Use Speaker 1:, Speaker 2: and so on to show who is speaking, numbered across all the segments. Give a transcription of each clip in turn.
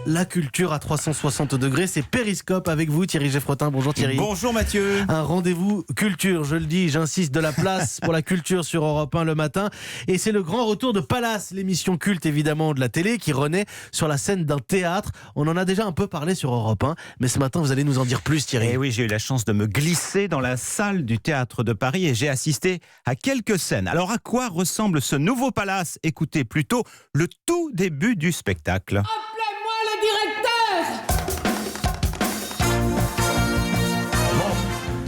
Speaker 1: la culture à 360 degrés. C'est Périscope avec vous, Thierry Geffrotin. Bonjour Thierry.
Speaker 2: Bonjour Mathieu.
Speaker 1: Un rendez-vous culture, je le dis, j'insiste, de la place pour la culture sur Europe 1 le matin. Et c'est le grand retour de Palace, l'émission culte évidemment de la télé qui renaît sur la scène d'un théâtre. On en a déjà un peu parlé sur Europe 1, mais ce matin vous allez nous en dire plus, Thierry.
Speaker 2: Et oui, j'ai eu la chance de me glisser dans la salle du Théâtre de Paris et j'ai assisté à quelques scènes. Alors à quoi ressemble ce nouveau Palace? Écoutez plutôt le tout début du spectacle.
Speaker 3: Appelez-moi le directeur!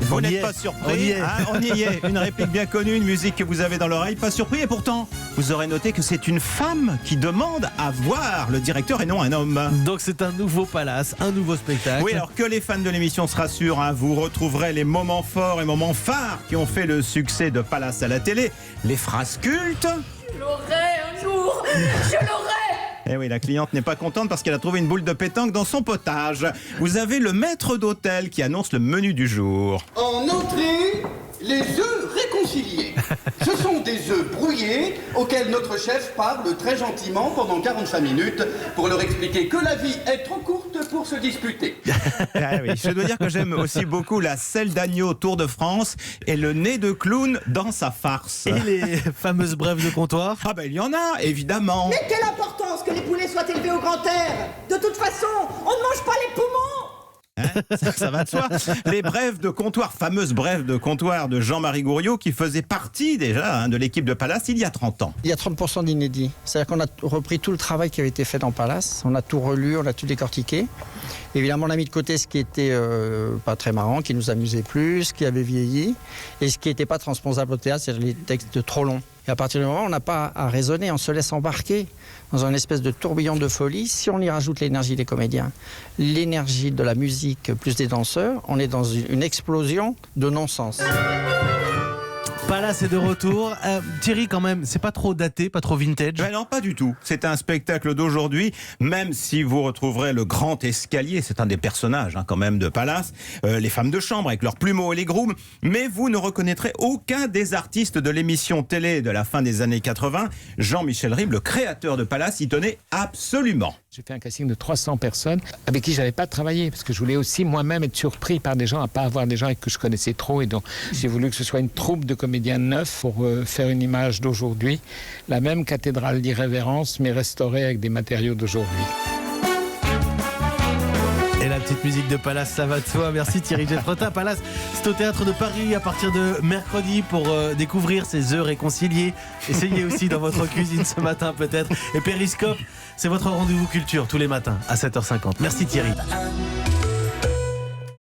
Speaker 2: Vous n'êtes pas surpris, on y est. Une réplique bien connue, une musique que vous avez dans l'oreille, pas surpris. Et pourtant, vous aurez noté que c'est une femme qui demande à voir le directeur et non un homme.
Speaker 1: Donc c'est un nouveau Palace, un nouveau spectacle.
Speaker 2: Oui, alors que les fans de l'émission se rassurent, vous retrouverez les moments forts et moments phares qui ont fait le succès de Palace à la télé. Les phrases cultes.
Speaker 3: Je l'aurai un jour! Je l'aurai!
Speaker 2: Eh oui, la cliente n'est pas contente parce qu'elle a trouvé une boule de pétanque dans son potage. Vous avez le maître d'hôtel qui annonce le menu du jour.
Speaker 4: En entrée, les œufs réconciliés. Ce sont des œufs brouillés auxquels notre chef parle très gentiment pendant 45 minutes pour leur expliquer que la vie est trop courte pour se disputer.
Speaker 2: Ah oui, je dois dire que j'aime aussi beaucoup la selle d'agneau Tour de France et le nez de clown dans sa farce.
Speaker 1: Et les fameuses brèves de comptoir.
Speaker 2: Ah ben il y en a, évidemment.
Speaker 5: Mais quelle importance que les poulets soient élevés au grand air! De toute façon, on ne mange pas les poumons!
Speaker 2: Ça va de soi. Les brèves de comptoir, fameuses brèves de comptoir de Jean-Marie Gouriot qui faisait partie déjà de l'équipe de Palace il y a 30 ans.
Speaker 6: Il y a 30% d'inédits. C'est-à-dire qu'on a repris tout le travail qui avait été fait dans Palace. On a tout relu, on a tout décortiqué. Évidemment, on a mis de côté ce qui était pas très marrant, qui nous amusait plus, ce qui avait vieilli, et ce qui n'était pas transposable au théâtre, c'est-à-dire les textes trop longs. Et à partir du moment où on n'a pas à raisonner, on se laisse embarquer dans une espèce de tourbillon de folie. Si on y rajoute l'énergie des comédiens, l'énergie de la musique plus des danseurs, on est dans une explosion de non-sens.
Speaker 1: Palace est de retour. Thierry, quand même, c'est pas trop daté, pas trop vintage?
Speaker 2: Ben non, pas du tout. C'est un spectacle d'aujourd'hui, même si vous retrouverez le grand escalier, c'est un des personnages quand même de Palace, les femmes de chambre avec leurs plumeaux et les grooms, mais vous ne reconnaîtrez aucun des artistes de l'émission télé de la fin des années 80. Jean-Michel Ribes, le créateur de Palace, y tenait absolument.
Speaker 7: J'ai fait un casting de 300 personnes avec qui je n'avais pas travaillé parce que je voulais aussi moi-même être surpris par des gens, à pas avoir des gens que je connaissais trop. Et donc j'ai voulu que ce soit une troupe de comédiens neufs pour faire une image d'aujourd'hui. La même cathédrale d'irrévérence mais restaurée avec des matériaux d'aujourd'hui.
Speaker 1: Et la petite musique de Palace, ça va de soi. Merci Thierry Geffrotin. Palace, c'est au Théâtre de Paris à partir de mercredi pour découvrir ces œufs réconciliés. Essayez aussi dans votre cuisine ce matin peut-être. Et Périscope, c'est votre rendez-vous culture tous les matins à 7h50. Merci Thierry.